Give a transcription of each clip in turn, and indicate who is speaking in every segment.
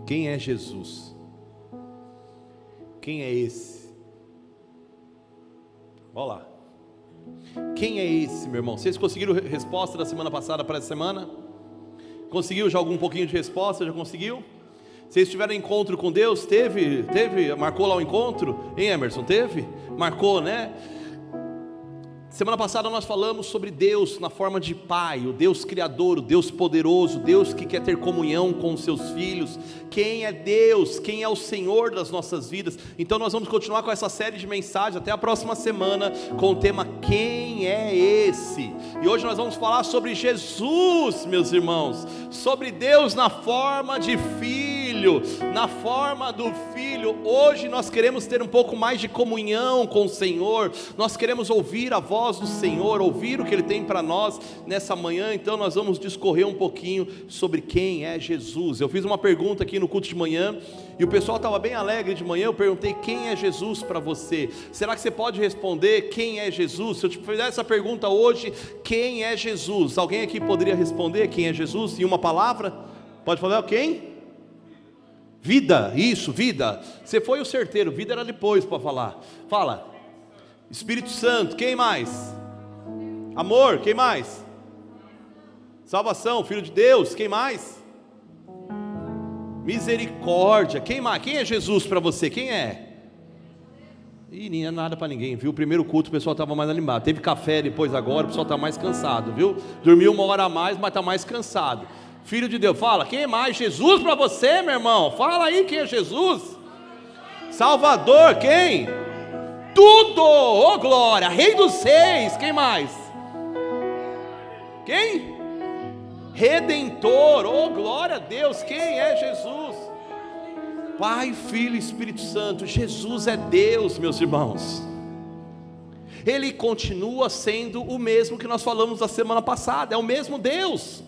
Speaker 1: Quem é Jesus? Quem é esse? Olha lá. Quem é esse, meu irmão? Vocês conseguiram resposta da semana passada para essa semana? Conseguiu já algum pouquinho de resposta? Já conseguiu? Vocês tiveram encontro com Deus? Teve? Marcou lá o encontro? Hein, Emerson? Teve? Marcou, né? Semana passada nós falamos sobre Deus na forma de Pai, o Deus Criador, o Deus poderoso, Deus que quer ter comunhão com os seus filhos. Quem é Deus? Quem é o Senhor das nossas vidas? Então nós vamos continuar com essa série de mensagens até a próxima semana com o tema Quem é esse? E hoje nós vamos falar sobre Jesus, meus irmãos, sobre Deus na forma de Filho, na forma do Filho. Hoje nós queremos ter um pouco mais de comunhão com o Senhor, nós queremos ouvir a voz do Senhor, ouvir o que Ele tem para nós nessa manhã. Então nós vamos discorrer um pouquinho sobre quem é Jesus. Eu fiz uma pergunta aqui no culto de manhã e o pessoal estava bem alegre de manhã. Eu perguntei: quem é Jesus para você? Será que você pode responder quem é Jesus? Se eu te fizer essa pergunta hoje, quem é Jesus? Alguém aqui poderia responder quem é Jesus em uma palavra? Pode falar quem? Vida, isso, vida. Você foi o certeiro, vida era depois para falar. Fala. Espírito Santo, quem mais? Amor, quem mais? Salvação, Filho de Deus, quem mais? Misericórdia, quem mais? Quem é Jesus para você? Quem é? Ih, nem é nada para ninguém, viu? O primeiro culto o pessoal estava mais animado. Teve café depois agora, o pessoal está mais cansado, viu? Dormiu uma hora a mais, mas está mais cansado. Filho de Deus, fala, quem é mais? Jesus para você, meu irmão? Fala aí, quem é Jesus? Salvador, quem? Tudo, oh glória, Rei dos Reis, quem mais? Quem? Redentor, oh glória a Deus, quem é Jesus? Pai, Filho e Espírito Santo. Jesus é Deus, meus irmãos. Ele continua sendo o mesmo que nós falamos na semana passada, é o mesmo Deus.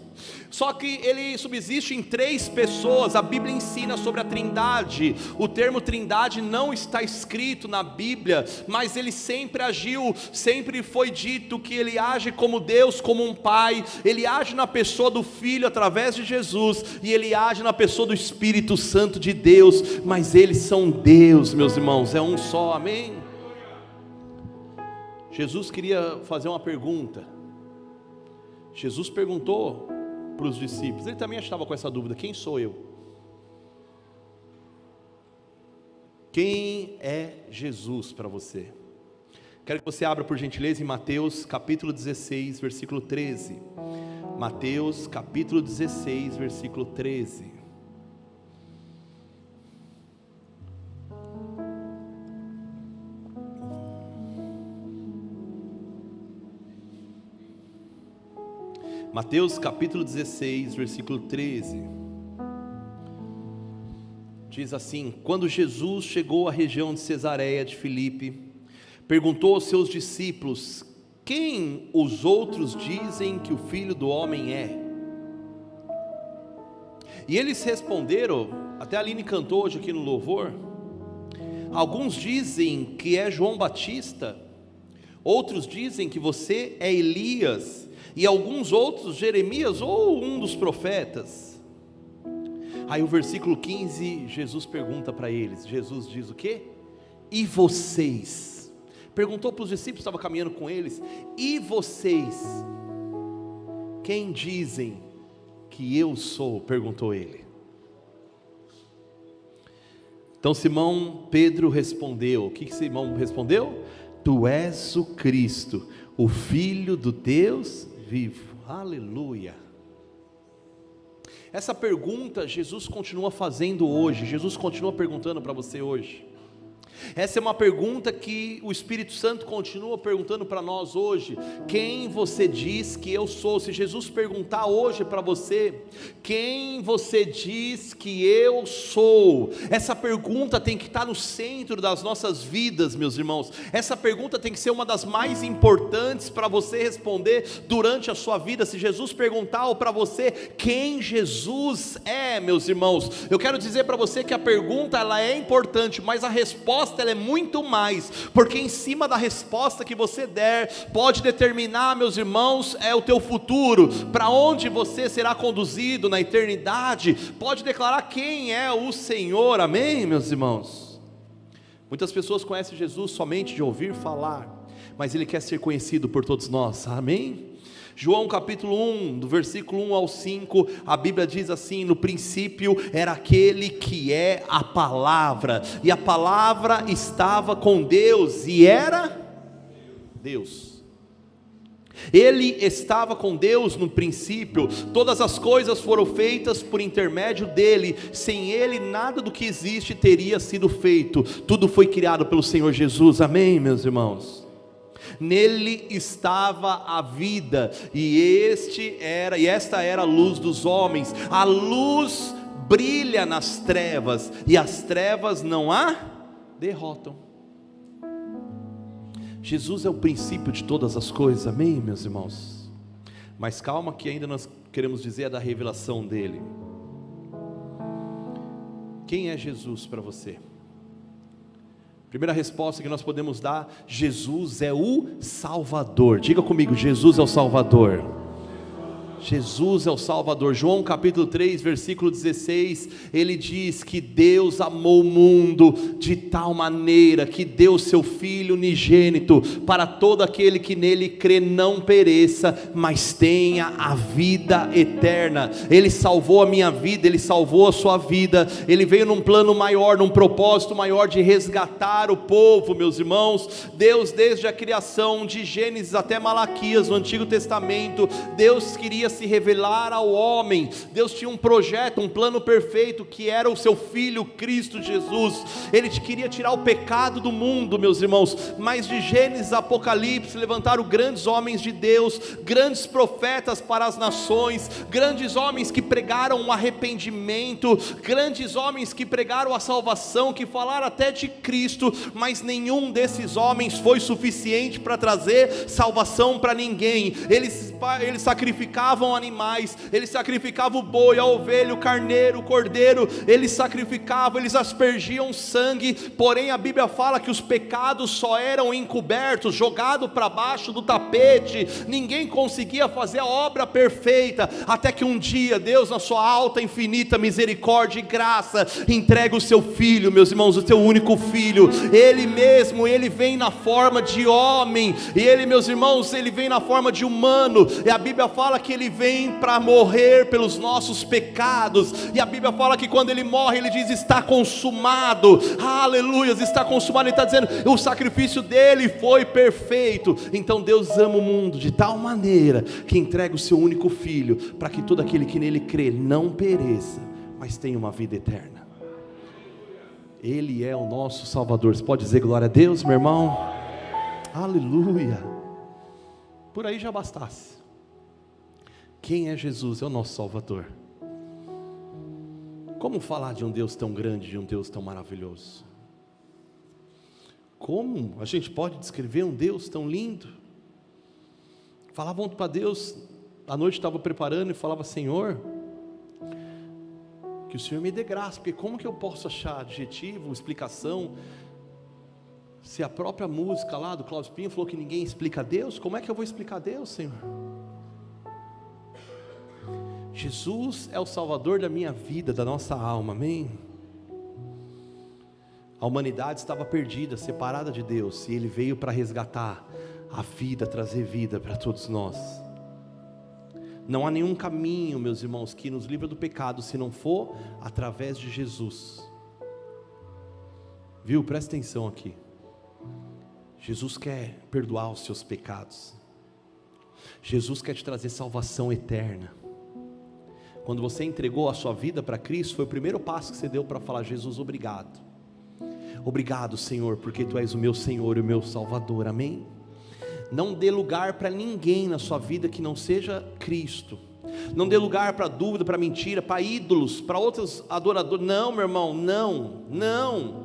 Speaker 1: Só que ele subsiste em 3 pessoas. A Bíblia ensina sobre a Trindade. O termo Trindade não está escrito na Bíblia, mas ele sempre agiu, sempre foi dito que ele age como Deus, como um Pai. Ele age na pessoa do Filho através de Jesus, e ele age na pessoa do Espírito Santo de Deus. Mas eles são Deus, meus irmãos, é um só, amém? Jesus queria fazer uma pergunta. Jesus perguntou para os discípulos, ele também estava com essa dúvida: quem sou eu? Quem é Jesus para você? Quero que você abra por gentileza em Mateus capítulo 16, versículo 13. Mateus capítulo 16, versículo 13. Mateus capítulo 16, versículo 13, diz assim: quando Jesus chegou à região de Cesareia de Filipe, perguntou aos seus discípulos: quem os outros dizem que o Filho do Homem é? E eles responderam, até a Aline cantou hoje aqui no louvor, alguns dizem que é João Batista, outros dizem que você é Elias, e alguns outros Jeremias ou um dos profetas. Aí o versículo 15, Jesus pergunta para eles, Jesus diz o quê? E vocês? Perguntou para os discípulos, estava caminhando com eles, e vocês? Quem dizem que eu sou? Perguntou ele. Então Simão Pedro respondeu, o que Simão respondeu? Tu és o Cristo, o Filho do Deus vivo. Aleluia. Essa pergunta Jesus continua fazendo hoje. Jesus continua perguntando para você hoje. Essa é uma pergunta que o Espírito Santo continua perguntando para nós hoje. Quem você diz que eu sou? Se Jesus perguntar hoje para você, quem você diz que eu sou? Essa pergunta tem que estar no centro das nossas vidas, meus irmãos. Essa pergunta tem que ser uma das mais importantes para você responder durante a sua vida. Se Jesus perguntar para você quem Jesus é, meus irmãos, eu quero dizer para você que a pergunta ela é importante, mas a resposta ela é muito mais, porque em cima da resposta que você der, pode determinar, meus irmãos, o teu futuro, para onde você será conduzido na eternidade, pode declarar quem é o Senhor, amém, meus irmãos? Muitas pessoas conhecem Jesus somente de ouvir falar, mas Ele quer ser conhecido por todos nós, amém? João capítulo 1, do versículo 1 ao 5, a Bíblia diz assim: no princípio era aquele que é a palavra, e a palavra estava com Deus, e era Deus. Ele estava com Deus no princípio, todas as coisas foram feitas por intermédio dele, sem ele nada do que existe teria sido feito, tudo foi criado pelo Senhor Jesus, amém, meus irmãos? Nele estava a vida, e esta era a luz dos homens. A luz brilha nas trevas, e as trevas não a derrotam. Jesus é o princípio de todas as coisas, amém, meus irmãos? Mas calma, que ainda nós queremos dizer da revelação dele. Quem é Jesus para você? Primeira resposta que nós podemos dar: Jesus é o Salvador. Diga comigo: Jesus é o Salvador. Jesus é o Salvador. João capítulo 3, versículo 16, ele diz que Deus amou o mundo de tal maneira que deu seu Filho unigênito, para todo aquele que nele crê não pereça, mas tenha a vida eterna. Ele salvou a minha vida, Ele salvou a sua vida, Ele veio num plano maior, num propósito maior de resgatar o povo, meus irmãos. Deus, desde a criação, de Gênesis até Malaquias, no Antigo Testamento, Deus queria se revelar ao homem. Deus tinha um projeto, um plano perfeito, que era o seu Filho Cristo Jesus. Ele queria tirar o pecado do mundo, meus irmãos, mas de Gênesis a Apocalipse levantaram grandes homens de Deus, grandes profetas para as nações, grandes homens que pregaram o arrependimento, grandes homens que pregaram a salvação, que falaram até de Cristo, mas nenhum desses homens foi suficiente para trazer salvação para ninguém. Eles sacrificavam animais, eles sacrificavam o boi, a ovelha, o carneiro, o cordeiro, eles sacrificavam, eles aspergiam sangue, porém a Bíblia fala que os pecados só eram encobertos, jogados para baixo do tapete, ninguém conseguia fazer a obra perfeita, até que um dia Deus, na sua alta, infinita misericórdia e graça, entrega o seu Filho, meus irmãos, o seu único Filho. Ele mesmo, ele vem na forma de homem, e ele, meus irmãos, ele vem na forma de humano, e a Bíblia fala que ele vem para morrer pelos nossos pecados, e a Bíblia fala que quando ele morre, ele diz: está consumado, aleluia, está consumado. Ele está dizendo, o sacrifício dele foi perfeito. Então Deus ama o mundo de tal maneira que entrega o seu único Filho, para que todo aquele que nele crê não pereça, mas tenha uma vida eterna. Ele é o nosso Salvador. Você pode dizer glória a Deus, meu irmão? Aleluia. Por aí já bastasse. Quem é Jesus? É o nosso Salvador. Como falar de um Deus tão grande, de um Deus tão maravilhoso? Como a gente pode descrever um Deus tão lindo? Falavam para Deus, à noite estava preparando e falava: Senhor, que o Senhor me dê graça, porque como que eu posso achar adjetivo, explicação, se a própria música lá do Cláudio Pinho falou que ninguém explica Deus? Como é que eu vou explicar Deus, Senhor? Jesus é o Salvador da minha vida, da nossa alma, amém? A humanidade estava perdida, separada de Deus, e Ele veio para resgatar a vida, trazer vida para todos nós. Não há nenhum caminho, meus irmãos, que nos livra do pecado, se não for através de Jesus. Viu? Presta atenção aqui. Jesus quer perdoar os seus pecados. Jesus quer te trazer salvação eterna. Quando você entregou a sua vida para Cristo, foi o primeiro passo que você deu para falar: Jesus, obrigado. Obrigado, Senhor, porque Tu és o meu Senhor e o meu Salvador, amém? Não dê lugar para ninguém na sua vida que não seja Cristo. Não dê lugar para dúvida, para mentira, para ídolos, para outros adoradores. Não, meu irmão, não.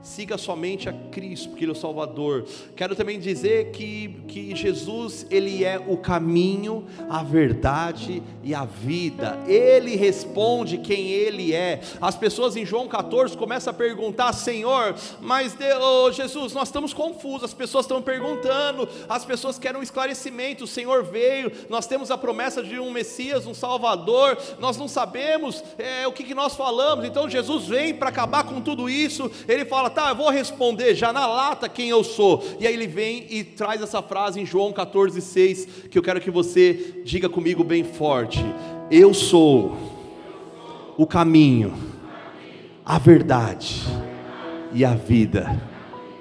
Speaker 1: siga somente a Cristo, porque Ele é o Salvador. Quero também dizer que Jesus, Ele é o caminho, a verdade e a vida. Ele responde quem Ele é. As pessoas em João 14 começam a perguntar: Senhor, mas Jesus, nós estamos confusos, as pessoas estão perguntando, as pessoas querem um esclarecimento. O Senhor veio, nós temos a promessa de um Messias, um Salvador, nós não sabemos o que nós falamos. Então Jesus vem para acabar com tudo isso. Ele fala: tá, eu vou responder já na lata quem eu sou. E aí ele vem e traz essa frase em João 14,6, que eu quero que você diga comigo bem forte: eu sou o caminho, a verdade e a vida,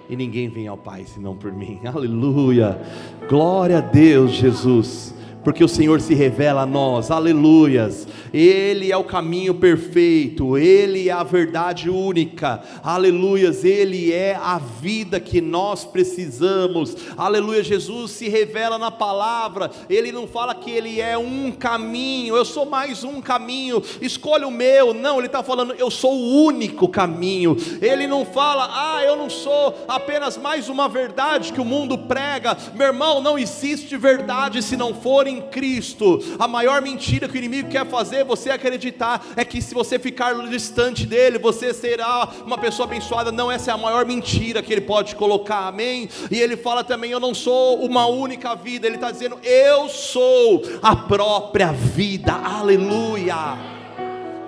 Speaker 1: e ninguém vem ao Pai senão por mim. Aleluia, glória a Deus, Jesus, porque o Senhor se revela a nós, aleluias. Ele é o caminho perfeito, Ele é a verdade única, aleluias. Ele é a vida que nós precisamos, aleluia. Jesus se revela na palavra. Ele não fala que Ele é um caminho, eu sou mais um caminho, escolha o meu. Não, Ele está falando: eu sou o único caminho. Ele não fala: eu não sou apenas mais uma verdade que o mundo prega. Meu irmão, não existe verdade se não for em Cristo. A maior mentira que o inimigo quer fazer você acreditar é que se você ficar distante dele, você será uma pessoa abençoada. Não, essa é a maior mentira que ele pode colocar, amém? E ele fala também: eu não sou uma única vida. Ele está dizendo: eu sou a própria vida, aleluia,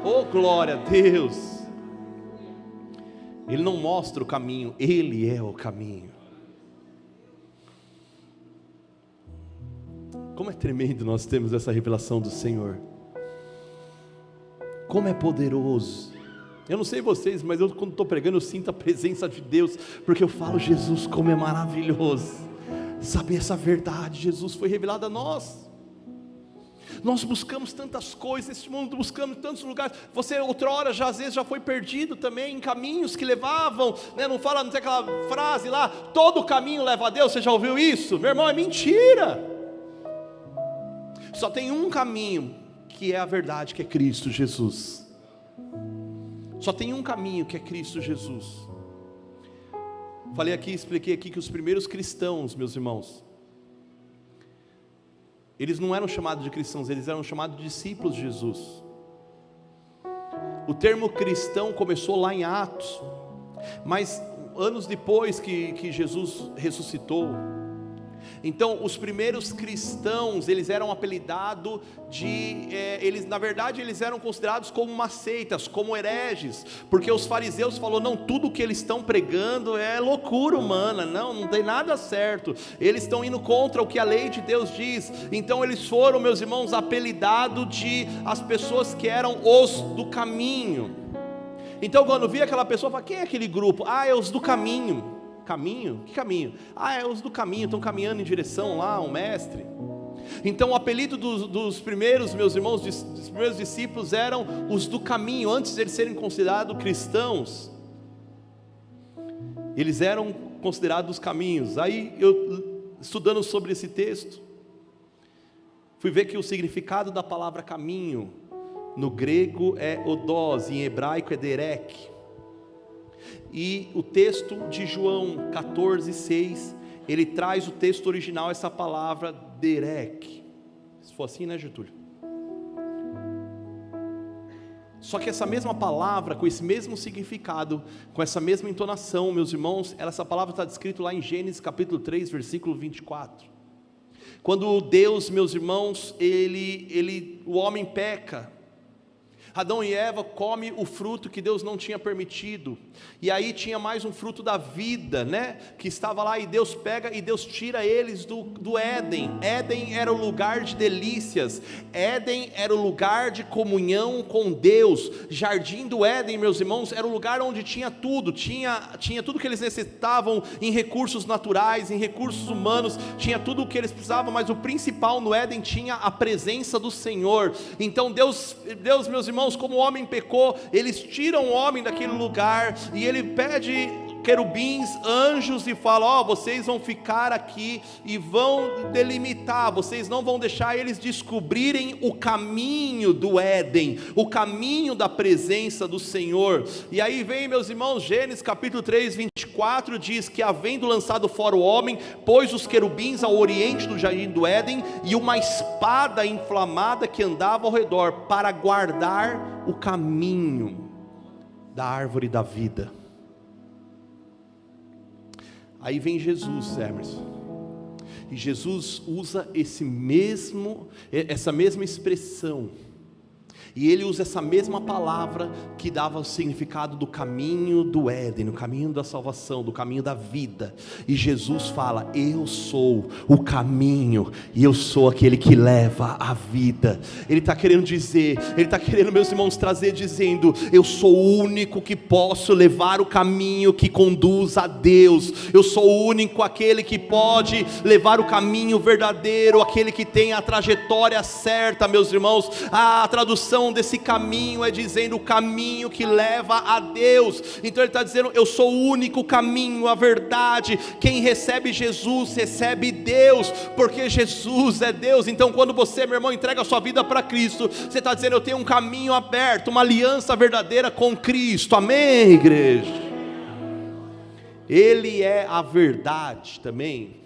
Speaker 1: oh glória a Deus. Ele não mostra o caminho, Ele é o caminho. Como é tremendo nós temos essa revelação do Senhor, como é poderoso. Eu não sei vocês, mas eu, quando estou pregando, eu sinto a presença de Deus, porque eu falo: Jesus, como é maravilhoso saber essa verdade. Jesus foi revelado a nós. Nós buscamos tantas coisas neste mundo, buscamos tantos lugares. Você outrora às vezes já foi perdido também em caminhos que levavam, né? Não tem aquela frase lá: todo caminho leva a Deus. Você já ouviu isso? Meu irmão, é mentira. Só tem um caminho, que é a verdade, que é Cristo Jesus. Só tem um caminho, que é Cristo Jesus. Falei aqui, expliquei aqui que os primeiros cristãos, meus irmãos, eles não eram chamados de cristãos, eles eram chamados de discípulos de Jesus. O termo cristão começou lá em Atos, mas anos depois que Jesus ressuscitou. Então os primeiros cristãos, eles eram apelidados eles, na verdade, eles eram considerados como uma seita, como hereges, porque os fariseus falaram: não, tudo que eles estão pregando é loucura humana, não tem nada certo, eles estão indo contra o que a lei de Deus diz. Então eles foram, meus irmãos, apelidados de as pessoas que eram os do caminho. Então quando via aquela pessoa, fala: quem é aquele grupo? É os do caminho. Caminho? Que caminho? É os do caminho, estão caminhando em direção lá ao mestre. Então o apelido dos primeiros, meus irmãos, dos primeiros discípulos eram os do caminho. Antes de eles serem considerados cristãos, eles eram considerados os caminhos. Aí eu, estudando sobre esse texto, fui ver que o significado da palavra caminho no grego é odos, em hebraico é derek. E o texto de João 14,6, ele traz o texto original, essa palavra derek. Se for assim, né, Getúlio? Só que essa mesma palavra, com esse mesmo significado, com essa mesma entonação, meus irmãos, essa palavra está descrita lá em Gênesis capítulo 3, versículo 24. Quando Deus, meus irmãos, o homem peca, Adão e Eva comem o fruto que Deus não tinha permitido, e aí tinha mais um fruto da vida, né, que estava lá, e Deus pega e Deus tira eles do Éden. Éden era o lugar de delícias, Éden era o lugar de comunhão com Deus. Jardim do Éden, meus irmãos, era o lugar onde tinha tudo, tinha tudo que eles necessitavam em recursos naturais, em recursos humanos, tinha tudo o que eles precisavam, mas o principal no Éden tinha a presença do Senhor. Então Deus, meus irmãos, como o homem pecou, eles tiram o homem daquele lugar, e ele pede querubins, anjos, e fala: vocês vão ficar aqui e vão delimitar, vocês não vão deixar eles descobrirem o caminho do Éden, o caminho da presença do Senhor. E aí vem, meus irmãos, Gênesis capítulo 3, 24, diz que havendo lançado fora o homem, pôs os querubins ao oriente do jardim do Éden, e uma espada inflamada que andava ao redor, para guardar o caminho da árvore da vida. Aí vem Jesus, Emerson, e Jesus usa essa mesma expressão, e ele usa essa mesma palavra que dava o significado do caminho do Éden, o caminho da salvação, do caminho da vida. E Jesus fala: eu sou o caminho, e eu sou aquele que leva a vida. Ele está querendo dizer, ele está querendo, meus irmãos, trazer, dizendo: eu sou o único que posso levar o caminho que conduz a Deus. Eu sou o único aquele que pode levar o caminho verdadeiro, aquele que tem a trajetória certa, meus irmãos. A tradução desse caminho é dizendo o caminho que leva a Deus. Então ele está dizendo: eu sou o único caminho, a verdade. Quem recebe Jesus recebe Deus, porque Jesus é Deus. Então quando você, meu irmão, entrega a sua vida para Cristo, você está dizendo: eu tenho um caminho aberto, uma aliança verdadeira com Cristo. Amém, igreja? Ele é a verdade também.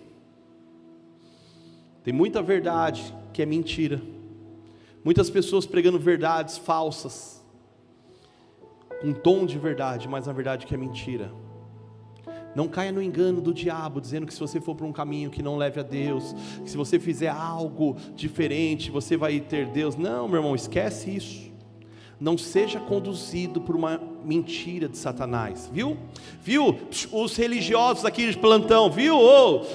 Speaker 1: Tem muita verdade que é mentira, muitas pessoas pregando verdades falsas, com um tom de verdade, mas na verdade que é mentira. Não caia no engano do diabo, dizendo que se você for por um caminho que não leve a Deus, que se você fizer algo diferente, você vai ter Deus. Não, meu irmão, esquece isso. Não seja conduzido por uma mentira de Satanás, viu? Os religiosos aqui de plantão, viu?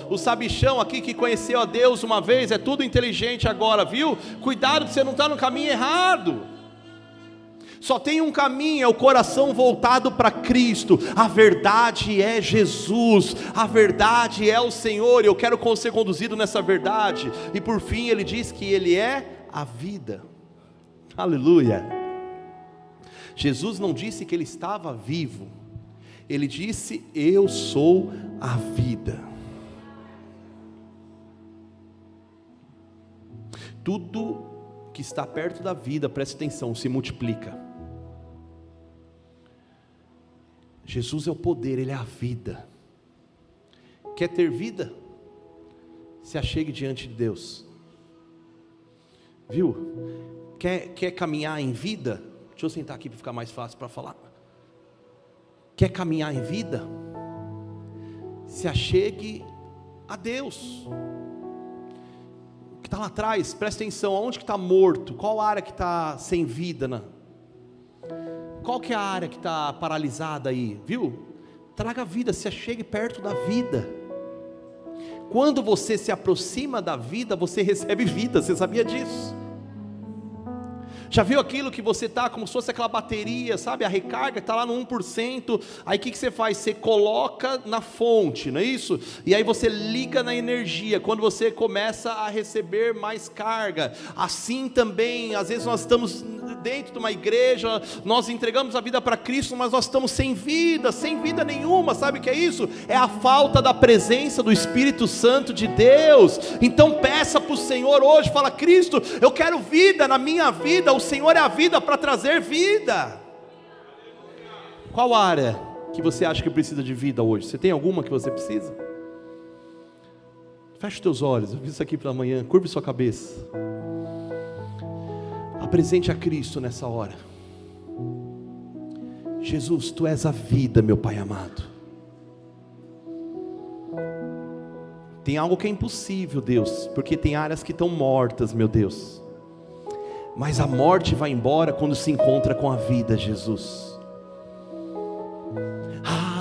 Speaker 1: O sabichão aqui que conheceu a Deus uma vez, é tudo inteligente agora, viu? Cuidado que você não está no caminho errado. Só tem um caminho, é o coração voltado para Cristo. A verdade é Jesus, a verdade é o Senhor. Eu quero ser conduzido nessa verdade. E por fim ele diz que Ele é a vida. Aleluia. Jesus não disse que Ele estava vivo, Ele disse: eu sou a vida. Tudo que está perto da vida, preste atenção, se multiplica. Jesus é o poder, Ele é a vida. Quer ter vida? Se achegue diante de Deus, viu? Quer caminhar em vida? Deixa eu sentar aqui para ficar mais fácil para falar. Quer caminhar em vida? Se achegue a Deus. O que está lá atrás, presta atenção, onde que está morto? Qual área que está sem vida, né? Qual que é a área que está paralisada aí, viu? Traga vida, se achegue perto da vida. Quando você se aproxima da vida, você recebe vida, você sabia disso? Já viu aquilo que você está como se fosse aquela bateria, sabe? A recarga está lá no 1%, aí o que você faz? Você coloca na fonte, não é isso? E aí você liga na energia, quando você começa a receber mais carga. Assim também, às vezes nós estamos dentro de uma igreja, nós entregamos a vida para Cristo, mas nós estamos sem vida nenhuma. Sabe o que é isso? É a falta da presença do Espírito Santo de Deus. Então peça para o Senhor hoje, fala: Cristo, eu quero vida na minha vida. O Senhor é a vida para trazer vida. Qual área que você acha que precisa de vida hoje? Você tem alguma que você precisa? Feche os teus olhos, eu vi isso aqui pela manhã, curve sua cabeça. Apresente a Cristo nessa hora. Jesus, Tu és a vida, meu Pai amado. Tem algo que é impossível, Deus, porque tem áreas que estão mortas, meu Deus. Mas a morte vai embora quando se encontra com a vida, Jesus.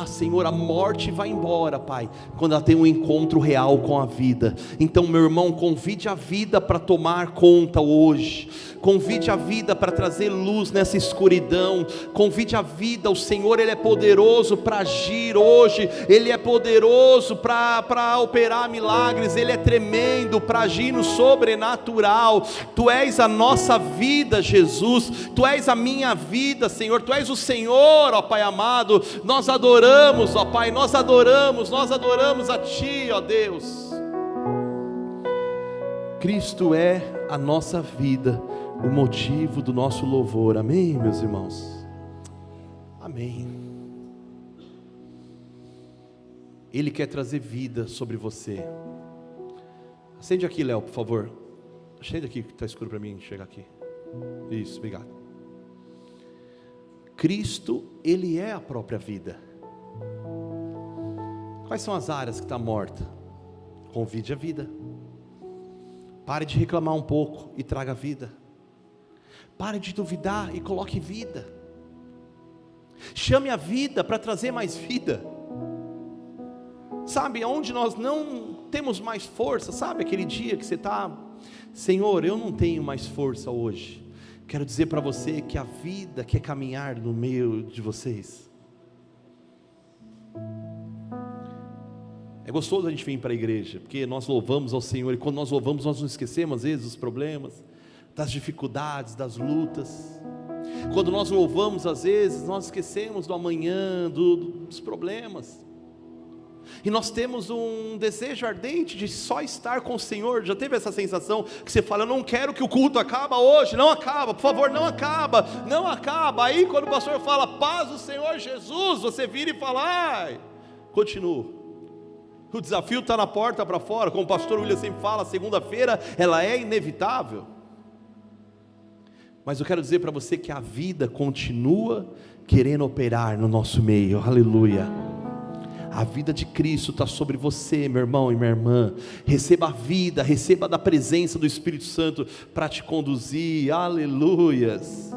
Speaker 1: Senhor, a morte vai embora, Pai, quando ela tem um encontro real com a vida. Então, meu irmão, convide a vida para tomar conta hoje. Convide a vida para trazer luz nessa escuridão. Convide a vida, o Senhor, Ele é poderoso para agir hoje. Ele é poderoso para operar milagres. Ele é tremendo para agir no sobrenatural. Tu és a nossa vida, Jesus. Tu és a minha vida, Senhor. Tu és o Senhor, ó Pai amado. Nós adoramos adoramos, ó Pai, nós adoramos a Ti, ó Deus. Cristo é a nossa vida, o motivo do nosso louvor, amém, meus irmãos? Amém. Ele quer trazer vida sobre você. Acende aqui, Léo, por favor. Acende aqui que está escuro para mim chegar aqui. Isso, obrigado. Cristo, Ele é a própria vida. Quais são as áreas que estão mortas? Convide a vida. Pare de reclamar um pouco e traga vida. Pare de duvidar e coloque vida. Chame a vida para trazer mais vida. Sabe, onde nós não temos mais força, sabe aquele dia que você está, Senhor, eu não tenho mais força hoje. Quero dizer para você que a vida quer caminhar no meio de vocês. É gostoso a gente vir para a igreja, porque nós louvamos ao Senhor, e quando nós louvamos, nós não esquecemos às vezes dos problemas, das dificuldades, das lutas. Quando nós louvamos, às vezes, nós esquecemos do amanhã, dos problemas. E nós temos um desejo ardente de só estar com o Senhor. Já teve essa sensação que você fala, eu não quero que o culto acabe hoje, não acaba, por favor, não acaba, não acaba. Aí quando o pastor fala, paz do Senhor Jesus, você vira e fala, ai, continua. O desafio está na porta para fora, como o pastor William sempre fala, segunda-feira ela é inevitável. Mas eu quero dizer para você que a vida continua querendo operar no nosso meio, aleluia. A vida de Cristo está sobre você, meu irmão e minha irmã. Receba a vida, receba da presença do Espírito Santo para te conduzir, aleluias.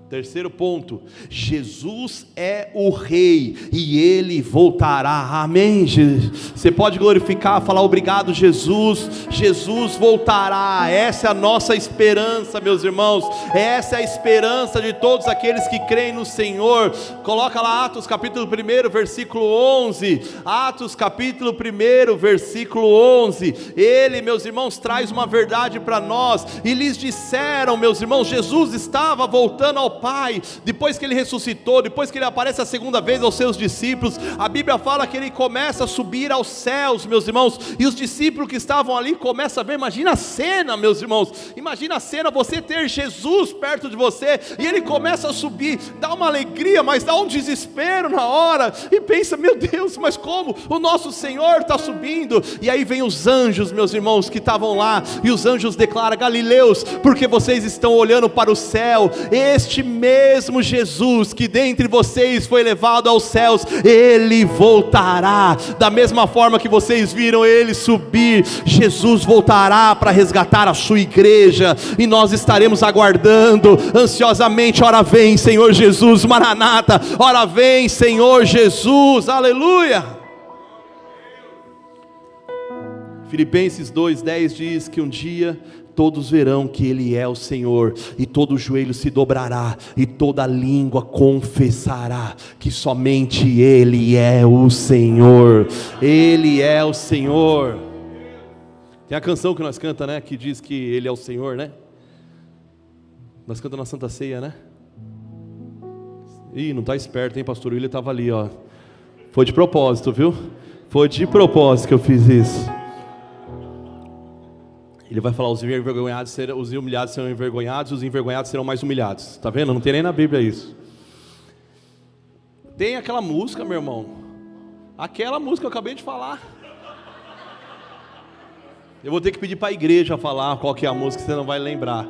Speaker 1: Terceiro ponto, Jesus é o Rei e Ele voltará, amém? Você pode glorificar, falar obrigado Jesus, Jesus voltará. Essa é a nossa esperança, meus irmãos, essa é a esperança de todos aqueles que creem no Senhor. Coloca lá Atos capítulo 1, versículo 11, Atos capítulo 1, versículo 11, Ele, meus irmãos, traz uma verdade para nós, e lhes disseram, meus irmãos, Jesus estava voltando ao Pai, depois que Ele ressuscitou, depois que Ele aparece a segunda vez aos seus discípulos, a Bíblia fala que Ele começa a subir aos céus, meus irmãos, e os discípulos que estavam ali começam a ver, imagina a cena, meus irmãos, imagina a cena, você ter Jesus perto de você, e Ele começa a subir, dá uma alegria, mas dá um desespero na hora, e pensa, meu Deus, mas como? O nosso Senhor está subindo, e aí vem os anjos, meus irmãos, que estavam lá, e os anjos declaram, Galileus, porque vocês estão olhando para o céu, este mesmo Jesus que dentre vocês foi levado aos céus, Ele voltará, da mesma forma que vocês viram Ele subir, Jesus voltará para resgatar a sua igreja, e nós estaremos aguardando ansiosamente, ora vem Senhor Jesus, Maranata, ora vem Senhor Jesus, aleluia. Filipenses 2:10 diz que um dia todos verão que Ele é o Senhor, e todo joelho se dobrará, e toda língua confessará, que somente Ele é o Senhor, Ele é o Senhor. Tem a canção que nós cantamos, né, que diz que Ele é o Senhor, né? Nós cantamos na Santa Ceia, né? Ih, não está esperto, hein, pastor William estava ali, ó. Foi de propósito, viu? Foi de propósito que eu fiz isso. Ele vai falar, os envergonhados serão, os humilhados serão envergonhados, os envergonhados serão mais humilhados. Está vendo? Não tem nem na Bíblia isso. Tem aquela música, meu irmão. Aquela música que eu acabei de falar. Eu vou ter que pedir para a igreja falar qual que é a música, você não vai lembrar.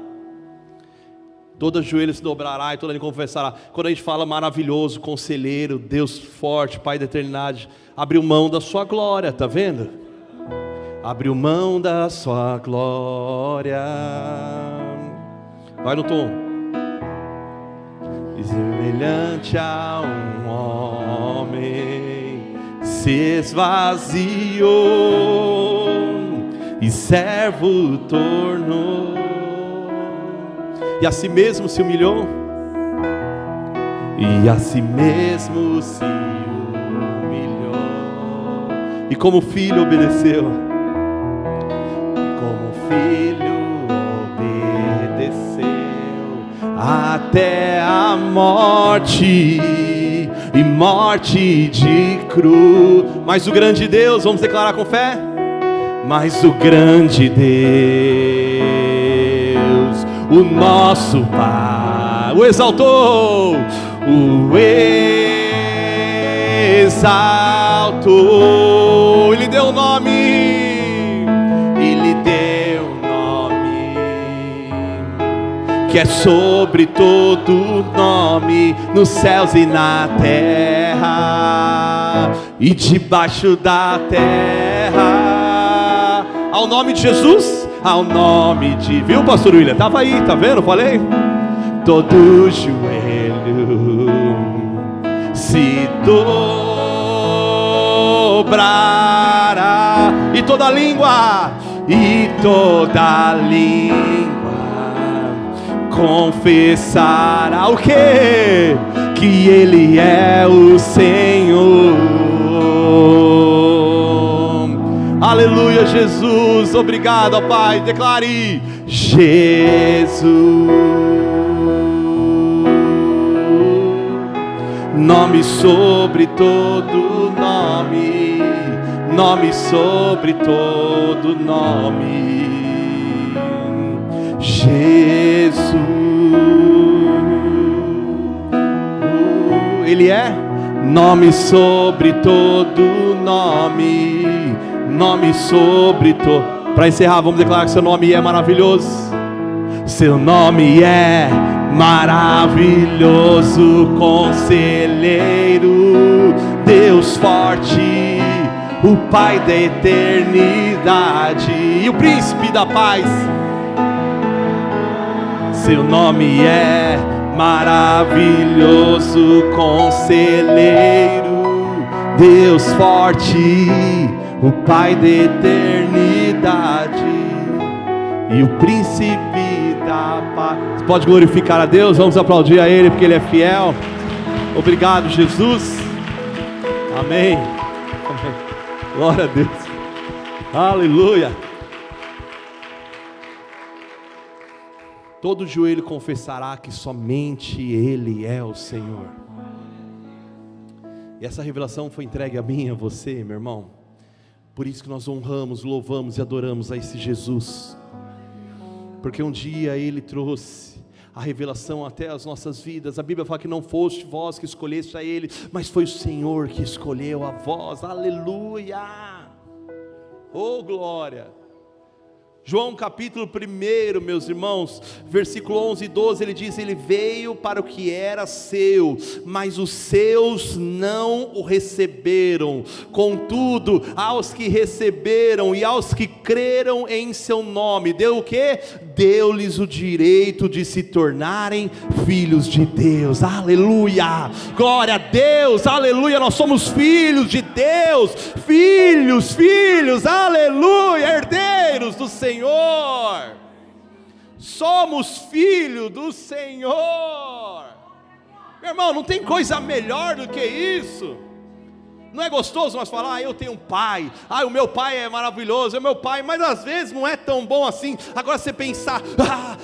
Speaker 1: Todo joelho se dobrará e toda língua confessará. Quando a gente fala maravilhoso, conselheiro, Deus forte, Pai da eternidade, abriu mão da sua glória, está vendo? Abriu mão da sua glória. Vai no tom. E semelhante a um homem se esvaziou e servo tornou, e a si mesmo se humilhou, e a si mesmo se humilhou, e como filho obedeceu, Filho obedeceu até a morte, e morte de cruz. Mas o grande Deus, vamos declarar com fé? Mas o grande Deus, o nosso Pai, o exaltou, o exaltou. Ele deu o nome, ele deu o nome que é sobre todo nome, nos céus e na terra e debaixo da terra. Ao nome de Jesus, ao nome de... Viu, pastor William? Estava aí, tá vendo? Falei. Todo joelho se dobrará e toda língua confessará o quê? Que Ele é o Senhor. Aleluia, Jesus, obrigado, ó Pai. Declare: Jesus, nome sobre todo nome, nome sobre todo nome. Jesus, Ele é nome sobre todo nome, nome sobre todo. Para encerrar, vamos declarar que seu nome é maravilhoso. Seu nome é maravilhoso, conselheiro, Deus forte, o Pai da eternidade e o príncipe da paz. Seu nome é maravilhoso, conselheiro, Deus forte, o Pai da eternidade e o príncipe da paz. Você pode glorificar a Deus, vamos aplaudir a Ele porque Ele é fiel. Obrigado, Jesus. Amém. Amém. Glória a Deus. Aleluia. Todo joelho confessará que somente Ele é o Senhor. E essa revelação foi entregue a mim e a você, meu irmão. Por isso que nós honramos, louvamos e adoramos a esse Jesus. Porque um dia Ele trouxe a revelação até as nossas vidas. A Bíblia fala que não foste vós que escolheste a Ele, mas foi o Senhor que escolheu a vós. Aleluia! Oh, glória! João capítulo 1, meus irmãos, versículo 11 e 12, ele diz: Ele veio para o que era seu, mas os seus não o receberam. Contudo, aos que receberam e aos que creram em seu nome, deu o quê? Deu-lhes o direito de se tornarem filhos de Deus. Aleluia! Glória a Deus! Aleluia! Nós somos filhos de Deus, filhos, aleluia, herdeiros do Senhor. Somos filhos do Senhor. Meu irmão, não tem coisa melhor do que isso. Não é gostoso nós falar: eu tenho um pai, o meu pai é maravilhoso, é meu pai, mas às vezes não é tão bom assim. Agora você pensar: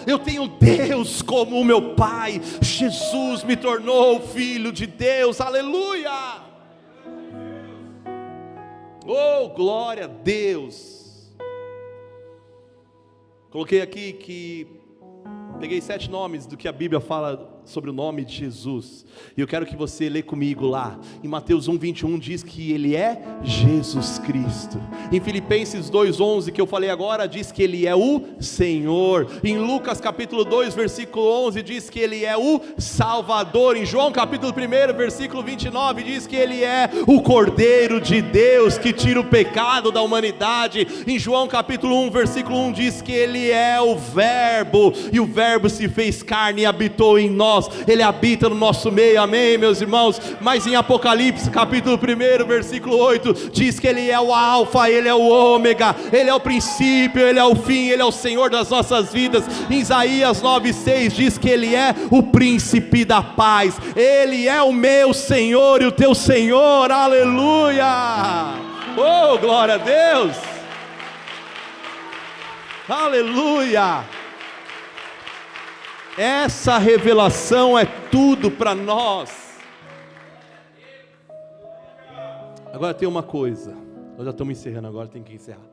Speaker 1: eu tenho Deus como o meu pai, Jesus me tornou filho de Deus, aleluia. Oh, glória a Deus. Coloquei aqui que peguei 7 nomes do que a Bíblia fala sobre o nome de Jesus, e eu quero que você lê comigo lá. Em Mateus 1:21 diz que Ele é Jesus Cristo. Em Filipenses 2:11 que eu falei agora, diz que Ele é o Senhor. Em Lucas capítulo 2 versículo 11 diz que Ele é o Salvador. Em João capítulo 1 versículo 29 diz que Ele é o Cordeiro de Deus que tira o pecado da humanidade. Em João capítulo 1 versículo 1 diz que Ele é o Verbo, e o Verbo se fez carne e habitou em nós. Ele habita no nosso meio, amém, meus irmãos. Mas em Apocalipse capítulo 1 versículo 8 diz que Ele é o Alfa, Ele é o Ômega, Ele é o princípio, Ele é o fim, Ele é o Senhor das nossas vidas. Em Isaías 9:6 diz que Ele é o príncipe da paz. Ele é o meu Senhor e o teu Senhor, aleluia. Oh, glória a Deus, aleluia. Essa revelação é tudo para nós. Agora tem uma coisa, nós já estamos encerrando agora, tem que encerrar.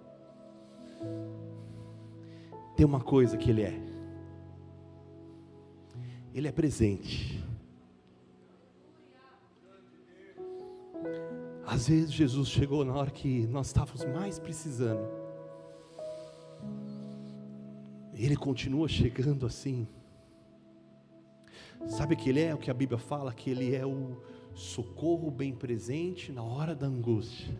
Speaker 1: Tem uma coisa que Ele é. Ele é presente. Às vezes Jesus chegou na hora que nós estávamos mais precisando. Ele continua chegando assim. Sabe que Ele é o que a Bíblia fala? Que Ele é o socorro bem presente na hora da angústia.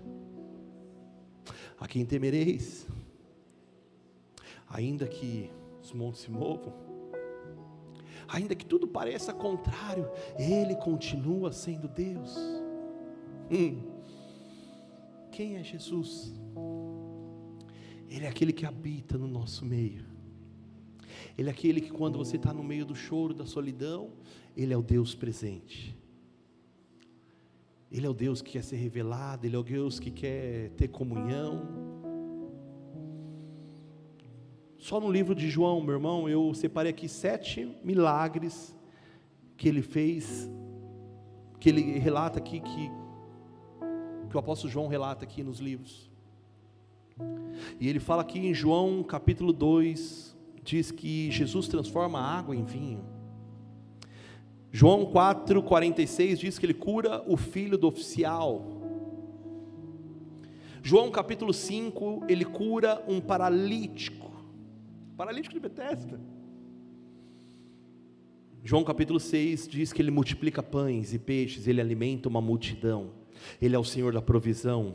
Speaker 1: A quem temereis? Ainda que os montes se movam, ainda que tudo pareça contrário, Ele continua sendo Deus. Quem é Jesus? Ele é aquele que habita no nosso meio. Ele é aquele que quando você está no meio do choro, da solidão, Ele é o Deus presente. Ele é o Deus que quer ser revelado, Ele é o Deus que quer ter comunhão. Só no livro de João, meu irmão, eu separei aqui 7 milagres que Ele fez, que Ele relata aqui, que o apóstolo João relata aqui nos livros. E ele fala aqui em João capítulo 2, diz que Jesus transforma a água em vinho. João 4,46 diz que Ele cura o filho do oficial. João capítulo 5, Ele cura um paralítico de Betesda. João capítulo 6 diz que Ele multiplica pães e peixes, Ele alimenta uma multidão, Ele é o Senhor da provisão.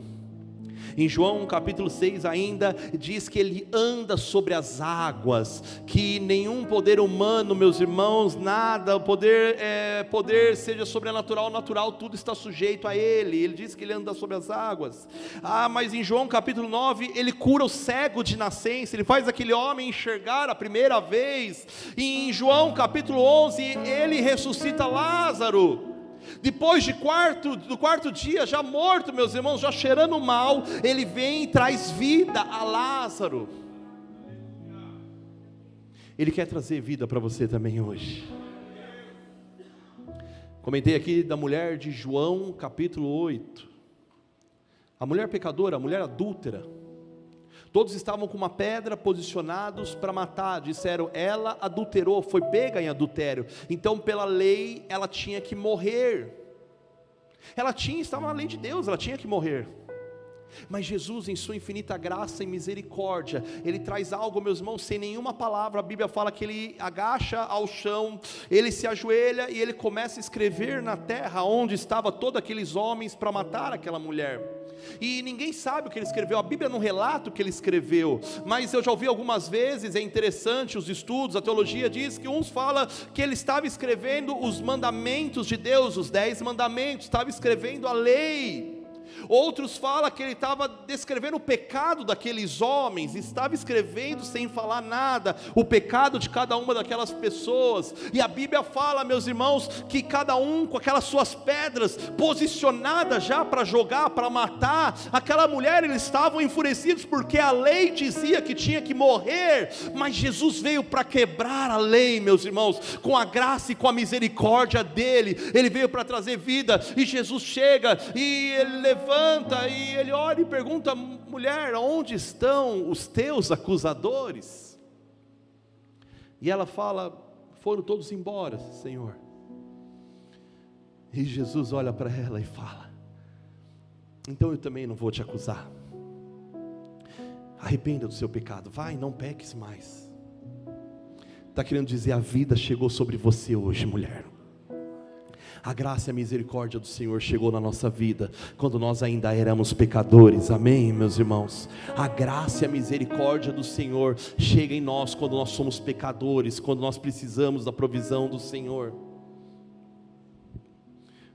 Speaker 1: Em João capítulo 6 ainda diz que Ele anda sobre as águas, que nenhum poder humano, meus irmãos, nada, poder seja sobrenatural ou natural, tudo está sujeito a Ele. Ele diz que Ele anda sobre as águas. Mas em João capítulo 9, Ele cura o cego de nascença, Ele faz aquele homem enxergar a primeira vez. E em João capítulo 11, Ele ressuscita Lázaro. Depois do quarto dia, já morto, meus irmãos, já cheirando mal, Ele vem e traz vida a Lázaro. Ele quer trazer vida para você também hoje. Comentei aqui da mulher de João capítulo 8. A mulher pecadora, a mulher adúltera. Todos estavam com uma pedra posicionados para matar. Disseram, ela adulterou, foi pega em adultério. Então pela lei ela tinha que morrer. Estava na lei de Deus, ela tinha que morrer. Mas Jesus, em sua infinita graça e misericórdia, Ele traz algo, meus irmãos, sem nenhuma palavra. A Bíblia fala que Ele agacha ao chão, Ele se ajoelha e Ele começa a escrever na terra onde estavam todos aqueles homens para matar aquela mulher. E ninguém sabe o que Ele escreveu, a Bíblia não relata o que Ele escreveu, mas eu já ouvi algumas vezes, é interessante os estudos, a teologia diz que uns falam que Ele estava escrevendo os mandamentos de Deus, os 10 mandamentos, estava escrevendo a lei. Outros falam que Ele estava descrevendo o pecado daqueles homens, estava escrevendo sem falar nada, o pecado de cada uma daquelas pessoas. E a Bíblia fala, meus irmãos, que cada um com aquelas suas pedras posicionadas já para jogar, para matar aquela mulher, eles estavam enfurecidos porque a lei dizia que tinha que morrer, mas Jesus veio para quebrar a lei, meus irmãos, com a graça e com a misericórdia dEle. Ele veio para trazer vida. E Jesus chega e Ele levanta e Ele olha e pergunta, mulher, onde estão os teus acusadores? E ela fala, foram todos embora, Senhor. E Jesus olha para ela e fala, então eu também não vou te acusar. Arrependa do seu pecado, vai, não peques mais. Está querendo dizer, a vida chegou sobre você hoje, mulher. A graça e a misericórdia do Senhor chegou na nossa vida, quando nós ainda éramos pecadores, amém, meus irmãos? A graça e a misericórdia do Senhor chega em nós, quando nós somos pecadores, quando nós precisamos da provisão do Senhor.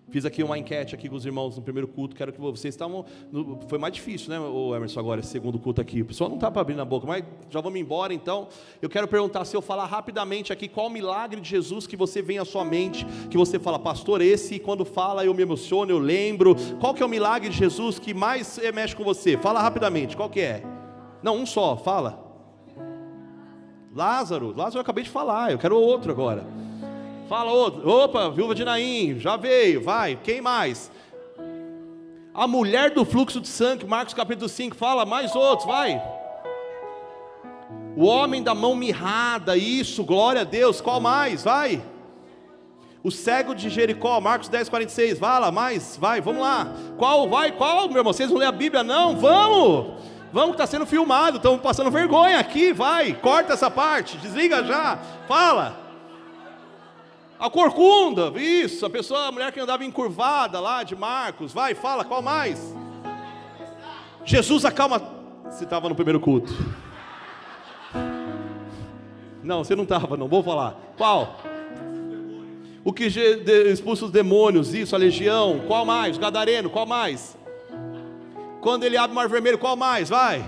Speaker 1: Fiz aqui uma enquete aqui com os irmãos no primeiro culto, quero que vocês estavam, foi mais difícil, né, o Emerson, agora, esse segundo culto aqui, o pessoal não está para abrir na boca, mas já vamos embora, então, eu quero perguntar, se eu falar rapidamente aqui, qual o milagre de Jesus que você vem à sua mente, que você fala, pastor, esse, quando fala eu me emociono, eu lembro, qual que é o milagre de Jesus que mais mexe com você? Fala rapidamente, qual que é? Não, um só, fala. Lázaro eu acabei de falar, eu quero outro agora. Fala outro, opa, viúva de Naim, já veio, vai, quem mais? A mulher do fluxo de sangue, Marcos capítulo 5, fala, mais outros, vai. O homem da mão mirrada, isso, glória a Deus, qual mais, vai. O cego de Jericó, Marcos 10, 46, vai lá, mais, vai, vamos lá. Qual, meu irmão, vocês não lêem a Bíblia não? Vamos que está sendo filmado, estamos passando vergonha aqui, vai, corta essa parte, desliga já, fala. A corcunda, isso, a mulher que andava encurvada lá de Marcos, vai, fala, qual mais? Jesus acalma, você estava no primeiro culto. Não, você não estava não, vou falar, qual? O que expulsa os demônios, isso, a legião, qual mais? O gadareno, qual mais? Quando ele abre o mar vermelho, qual mais? Vai.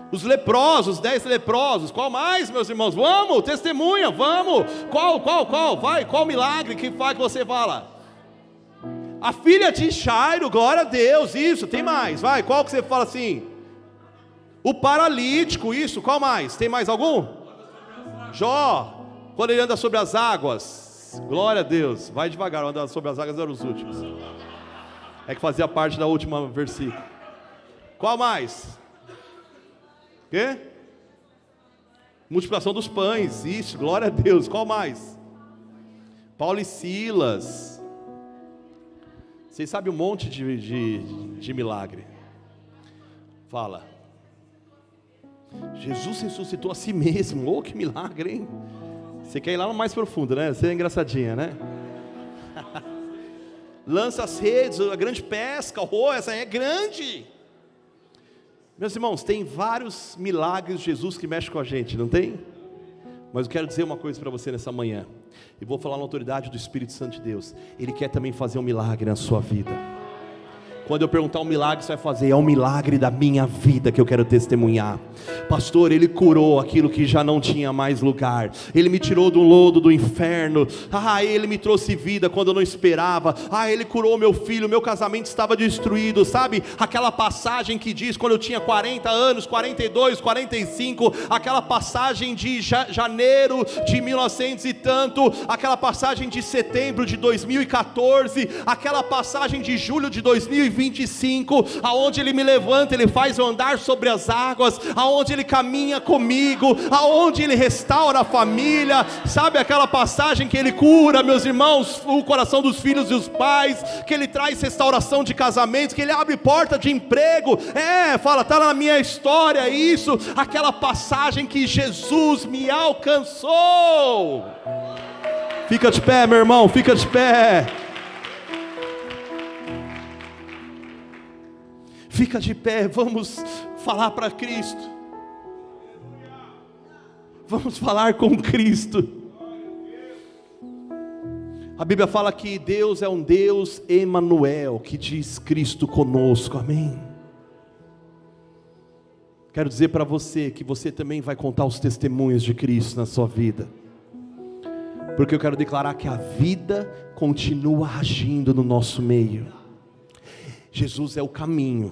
Speaker 1: Os leprosos, 10 leprosos, qual mais, meus irmãos? Vamos, testemunha, vamos. Qual? Vai, qual milagre que você fala? A filha de Jairo, glória a Deus, isso, tem mais, vai, qual que você fala assim? O paralítico, isso, qual mais? Tem mais algum? Jó, quando ele anda sobre as águas, glória a Deus, vai devagar, andar sobre as águas eram os últimos. É que fazia parte da última versículo. Qual mais? Quê? Multiplicação dos pães, isso, glória a Deus, qual mais? Paulo e Silas. Vocês sabem um monte de milagre. Fala. Jesus ressuscitou a si mesmo, oh que milagre, hein? Você quer ir lá no mais profundo, né? Você é engraçadinha, né? Lança as redes, a grande pesca, oh, essa é grande. Meus irmãos, tem vários milagres de Jesus que mexe com a gente, não tem? Mas eu quero dizer uma coisa para você nessa manhã, e vou falar na autoridade do Espírito Santo de Deus. Ele quer também fazer um milagre na sua vida. Quando eu perguntar um milagre, você vai fazer, é um milagre da minha vida que eu quero testemunhar. Pastor, Ele curou aquilo que já não tinha mais lugar. Ele me tirou do lodo do inferno. Ele me trouxe vida quando eu não esperava. Ele curou meu filho, meu casamento estava destruído. Sabe, aquela passagem que diz, quando eu tinha 40 anos, 42, 45, aquela passagem de janeiro de 1900 e tanto, aquela passagem de setembro de 2014, aquela passagem de julho de 2025, aonde Ele me levanta, Ele faz eu andar sobre as águas, aonde Ele caminha comigo, aonde Ele restaura a família. Sabe aquela passagem que Ele cura, meus irmãos, o coração dos filhos e os pais, que Ele traz restauração de casamentos, que Ele abre porta de emprego, fala, está na minha história isso, aquela passagem que Jesus me alcançou. Fica de pé, meu irmão, fica de pé. Fica de pé, vamos falar para Cristo. Vamos falar com Cristo. A Bíblia fala que Deus é um Deus Emanuel, que diz Cristo conosco, amém? Quero dizer para você que você também vai contar os testemunhos de Cristo na sua vida, porque eu quero declarar que a vida continua agindo no nosso meio. Jesus é o caminho,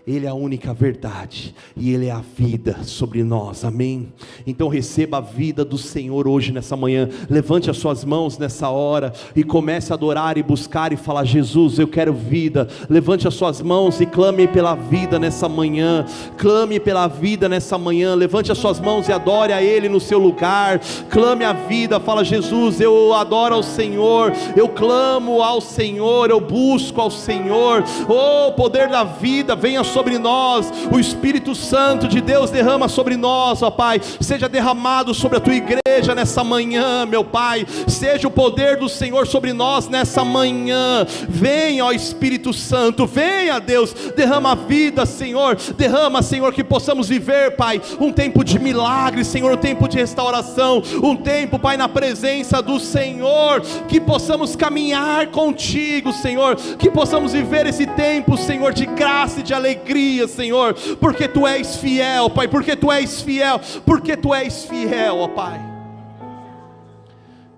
Speaker 1: Ele é a única verdade, e Ele é a vida sobre nós, amém? Então receba a vida do Senhor hoje nessa manhã. Levante as suas mãos nessa hora, e comece a adorar e buscar e falar, Jesus, eu quero vida. Levante as suas mãos e clame pela vida nessa manhã. Clame pela vida nessa manhã. Levante as suas mãos e adore a Ele no seu lugar. Clame a vida, fala, Jesus, eu adoro ao Senhor, eu clamo ao Senhor, eu busco ao Senhor. Oh, poder da vida, venha sobre nós. O Espírito Santo de Deus derrama sobre nós, ó Pai. Seja derramado sobre a tua igreja nessa manhã, meu Pai. Seja o poder do Senhor sobre nós nessa manhã. Venha, ó Espírito Santo, venha, Deus, derrama a vida, Senhor. Derrama, Senhor, que possamos viver, Pai, um tempo de milagre, Senhor, um tempo de restauração, um tempo, Pai, na presença do Senhor, que possamos caminhar contigo, Senhor, que possamos viver esse tempo, Senhor, de graça e de alegria, Senhor, porque Tu és fiel, Pai, porque Tu és fiel, porque Tu és fiel, ó Pai.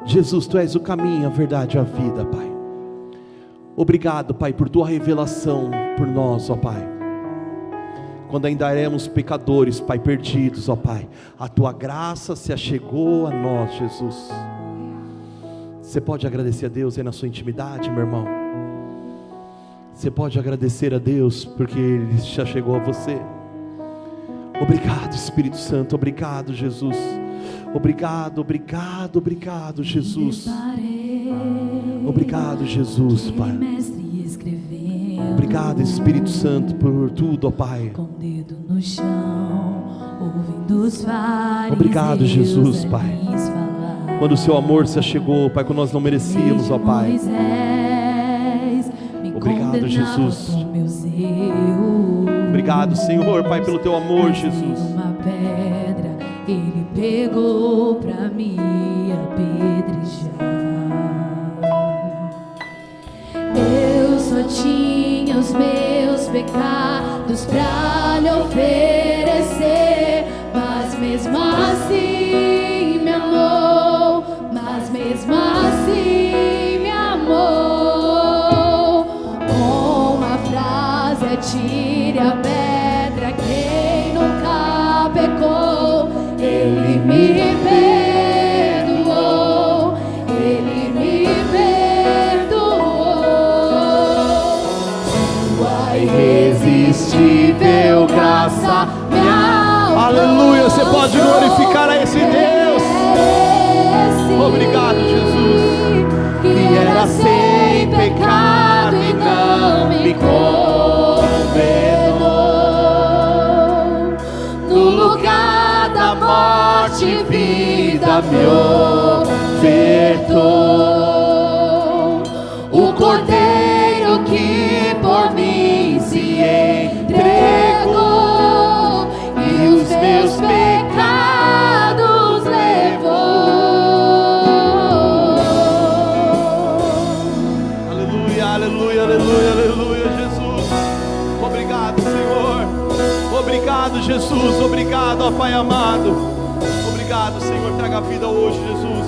Speaker 1: Jesus, Tu és o caminho, a verdade e a vida, Pai. Obrigado, Pai, por Tua revelação por nós, ó Pai. Quando ainda éramos pecadores, Pai, perdidos, ó Pai, a Tua graça se achegou a nós, Jesus. Você pode agradecer a Deus aí na sua intimidade, meu irmão? Você pode agradecer a Deus porque Ele já chegou a você. Obrigado, Espírito Santo. Obrigado, Jesus. Obrigado, obrigado, obrigado, Jesus. Obrigado, Jesus, Pai. Obrigado, Espírito Santo, por tudo, ó Pai. Obrigado, Jesus, Pai. Quando o Seu amor se achegou, Pai, quando nós não merecíamos, ó Pai. Obrigado, Jesus. Obrigado, Senhor, Pai, pelo Teu amor, Jesus.
Speaker 2: Uma pedra Ele pegou pra me apedrejar. Eu só tinha os meus pecados pra lhe oferecer, mas mesmo assim me amou, mas mesmo assim me amou. Com uma frase atire a pedra quem nunca pecou. Ele me perdoou, Ele me perdoou. Sua irresistível graça me alcançou.
Speaker 1: Aleluia, você pode glorificar a esse Deus. Obrigado, Jesus.
Speaker 2: Que era sem pecado e não me condenou. No lugar da morte, vida me ofertou. O Cordeiro que por mim se entregou e os meus pecados levou.
Speaker 1: Aleluia, aleluia, aleluia, aleluia, Jesus. Obrigado, Senhor. Obrigado, Jesus. Obrigado, ó Pai amado. Obrigado, Senhor. Traga vida hoje, Jesus.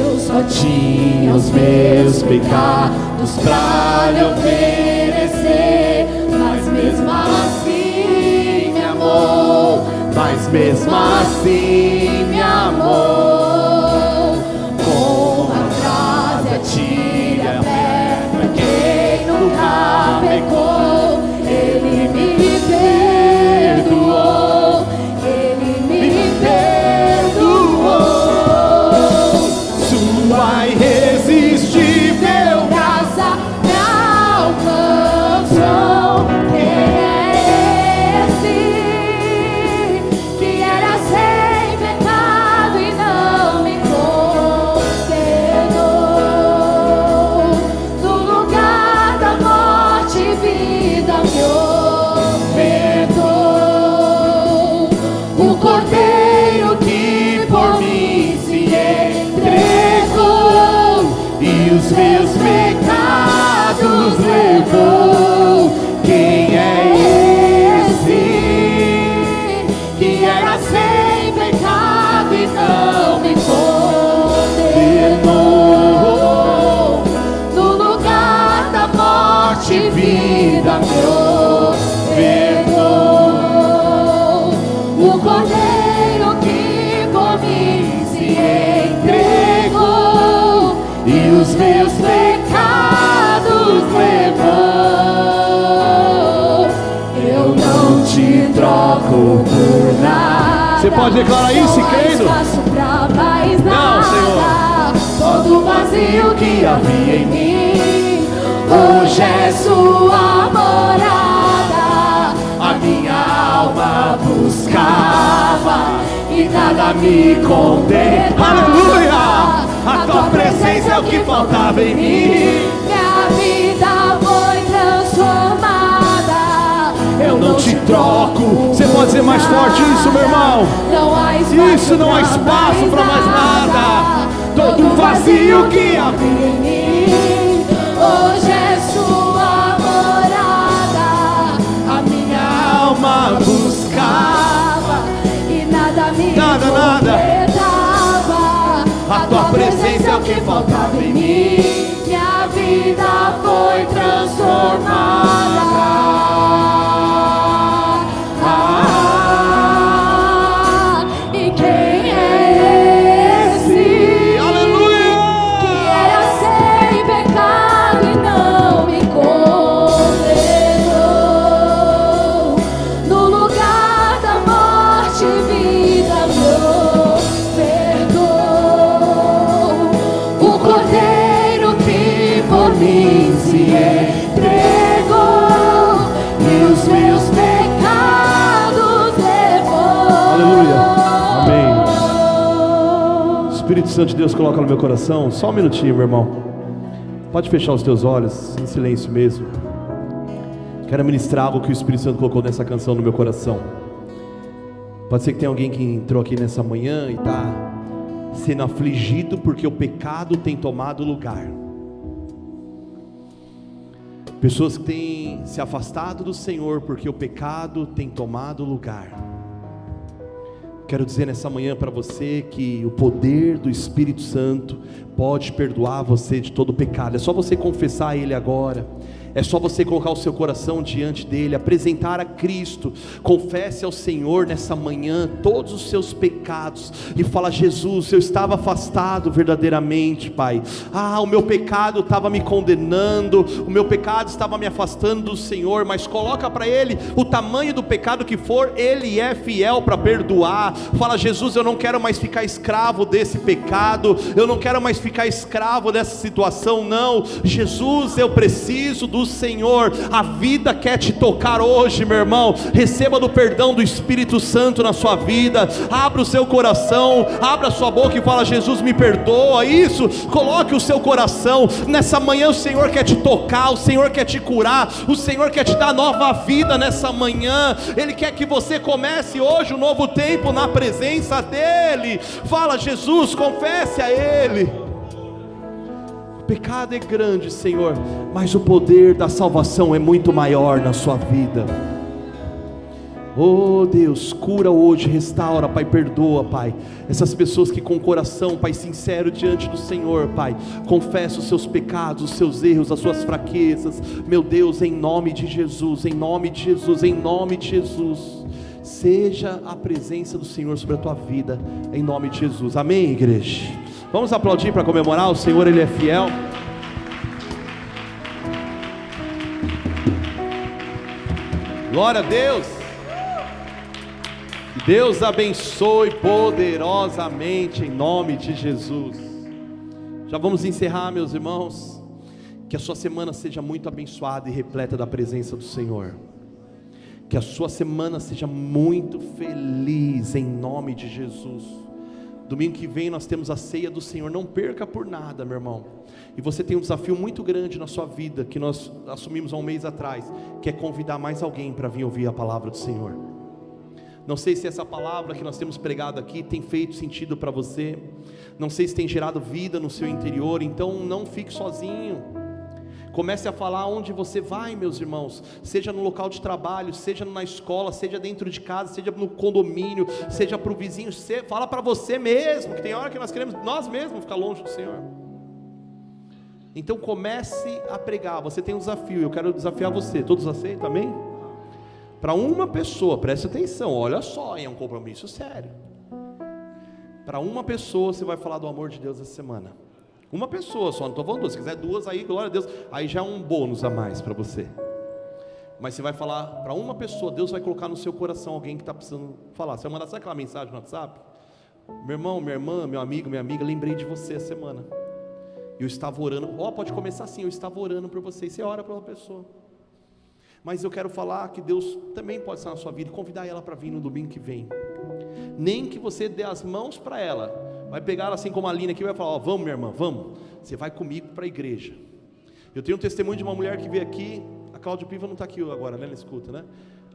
Speaker 2: Eu só tinha os meus pecados pra lhe oferecer, mas mesmo assim me amou, mas mesmo assim me amou. Com a frase atire a pedra quem nunca pecou. Ele me perdoou, Ele me perdoou.
Speaker 1: Sua irresistível
Speaker 2: Graça me alcançou. Quem é esse que era sem pecado e não me condenou? No lugar da morte, vida me ofertou. O Cordeiro que por mim se entregou
Speaker 1: e os meus pecados levou. Quem é esse
Speaker 2: que era sem pecado e não me condenou? No lugar da morte, vida me ofertou. O Cordeiro que por mim se entregou
Speaker 1: e os meus
Speaker 2: pecados levou. Eu não te troco por nada.
Speaker 1: Você pode declarar isso,
Speaker 2: Não há
Speaker 1: crendo?
Speaker 2: espaço pra mais
Speaker 1: Não,
Speaker 2: nada.
Speaker 1: Senhor.
Speaker 2: Todo vazio que havia em mim hoje é sua morada. A minha alma buscava e nada me condenava.
Speaker 1: Aleluia! A tua presença é o que faltava em mim.
Speaker 2: Minha vida foi transformada.
Speaker 1: Eu não te troco. Você pode ser mais forte isso, meu irmão.
Speaker 2: Não há espaço
Speaker 1: Isso, não há espaço pra mais nada. Todo vazio que havia
Speaker 2: em mim hoje é sua morada. A minha
Speaker 1: alma buscava
Speaker 2: e nada me
Speaker 1: Nada.
Speaker 2: condenava.
Speaker 1: A tua presença é o que faltava em mim.
Speaker 2: Minha vida foi transformada. E quem é esse
Speaker 1: Aleluia!
Speaker 2: que era sem pecado e não me condenou? mim se entregou e os meus pecados levou.
Speaker 1: Aleluia. Amém. Espírito Santo de Deus, coloca no meu coração. Só um minutinho, meu irmão. Pode fechar os teus olhos, em silêncio mesmo. Quero ministrar algo que o Espírito Santo colocou nessa canção no meu coração. Pode ser que tenha alguém que entrou aqui nessa manhã e está sendo afligido porque o pecado tem tomado lugar. Pessoas que têm se afastado do Senhor porque o pecado tem tomado lugar. Quero dizer nessa manhã para você que o poder do Espírito Santo pode perdoar você de todo pecado. É só você confessar a Ele agora. É só você colocar o seu coração diante dele, apresentar a Cristo, confesse ao Senhor nessa manhã todos os seus pecados e fala: Jesus, eu estava afastado verdadeiramente, Pai. O meu pecado estava me condenando, o meu pecado estava me afastando do Senhor, mas coloca para Ele o tamanho do pecado que for, Ele é fiel para perdoar. Fala: Jesus, eu não quero mais ficar escravo desse pecado, eu não quero mais ficar escravo dessa situação, não. Jesus, eu preciso do Senhor. A vida quer te tocar hoje, meu irmão. Receba do perdão do Espírito Santo na sua vida. Abra o seu coração, abra a sua boca e fala: Jesus, me perdoa. Isso, coloque o seu coração. Nessa manhã o Senhor quer te tocar, o Senhor quer te curar, o Senhor quer te dar nova vida nessa manhã. Ele quer que você comece hoje um novo tempo na presença dEle. Fala: Jesus, confesse a Ele. O pecado é grande, Senhor, mas o poder da salvação é muito maior na sua vida. Oh Deus, cura hoje, restaura, Pai, perdoa, Pai, essas pessoas que com o coração, Pai, sincero diante do Senhor, Pai, confessa os seus pecados, os seus erros, as suas fraquezas, meu Deus, em nome de Jesus, em nome de Jesus, em nome de Jesus, seja a presença do Senhor sobre a tua vida, em nome de Jesus, amém, igreja? Vamos aplaudir para comemorar, o Senhor, Ele é fiel. Glória a Deus. Que Deus abençoe poderosamente em nome de Jesus. Já vamos encerrar, meus irmãos. Que a sua semana seja muito abençoada e repleta da presença do Senhor. Que a sua semana seja muito feliz em nome de Jesus. Domingo que vem nós temos a ceia do Senhor, não perca por nada, meu irmão. E você tem um desafio muito grande na sua vida, que nós assumimos há um mês atrás, que é convidar mais alguém para vir ouvir a palavra do Senhor. Não sei se essa palavra que nós temos pregado aqui tem feito sentido para você, não sei se tem gerado vida no seu interior, então não fique sozinho. Comece a falar onde você vai, meus irmãos, seja no local de trabalho, seja na escola, seja dentro de casa, seja no condomínio, seja para o vizinho, fala para você mesmo, que tem hora que nós queremos nós mesmos ficar longe do Senhor. Então comece a pregar, você tem um desafio, eu quero desafiar você, todos aceitam, amém? Para uma pessoa, preste atenção, olha só, é um compromisso sério. Para uma pessoa você vai falar do amor de Deus essa semana. Uma pessoa só, não estou falando duas. Se quiser duas, aí glória a Deus, aí já é um bônus a mais para você. Mas você vai falar para uma pessoa, Deus vai colocar no seu coração alguém que está precisando falar. Você vai mandar, sabe aquela mensagem no WhatsApp? Meu irmão, minha irmã, meu amigo, minha amiga, lembrei de você essa semana. Eu estava orando, pode começar assim, eu estava orando por você, e você ora para uma pessoa. Mas eu quero falar que Deus também pode estar na sua vida, convidar ela para vir no domingo que vem. Nem que você dê as mãos para ela, vai pegar ela assim como a Aline aqui e vai falar: vamos minha irmã, vamos, você vai comigo para a igreja. Eu tenho um testemunho de uma mulher que veio aqui, a Cláudia Piva não está aqui agora, né, ela escuta, né?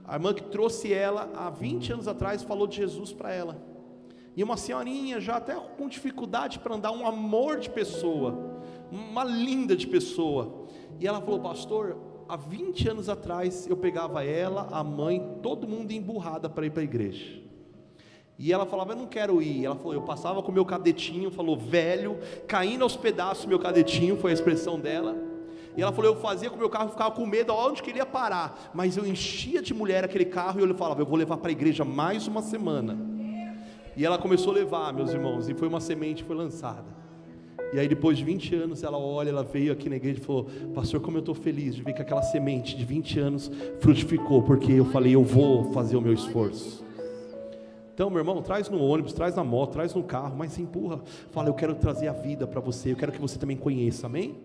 Speaker 1: A irmã que trouxe ela há 20 anos atrás falou de Jesus para ela. E uma senhorinha já até com dificuldade para andar, um amor de pessoa, uma linda de pessoa. E ela falou: pastor, há 20 anos atrás eu pegava ela, a mãe, todo mundo emburrada para ir para a igreja. E ela falava: eu não quero ir. Ela falou: eu passava com o meu cadetinho, falou, velho, caindo aos pedaços meu cadetinho, foi a expressão dela. E ela falou: eu fazia com o meu carro, ficava com medo aonde que ele ia parar, mas eu enchia de mulher aquele carro, e eu falava: eu vou levar para a igreja mais uma semana. E ela começou a levar, meus irmãos, e foi uma semente que foi lançada. E aí depois de 20 anos ela olha, ela veio aqui na igreja e falou: pastor, como eu estou feliz de ver que aquela semente de 20 anos frutificou, porque eu falei: eu vou fazer o meu esforço. Então, meu irmão, traz no ônibus, traz na moto, traz no carro, mas empurra, fala: eu quero trazer a vida para você, eu quero que você também conheça, amém?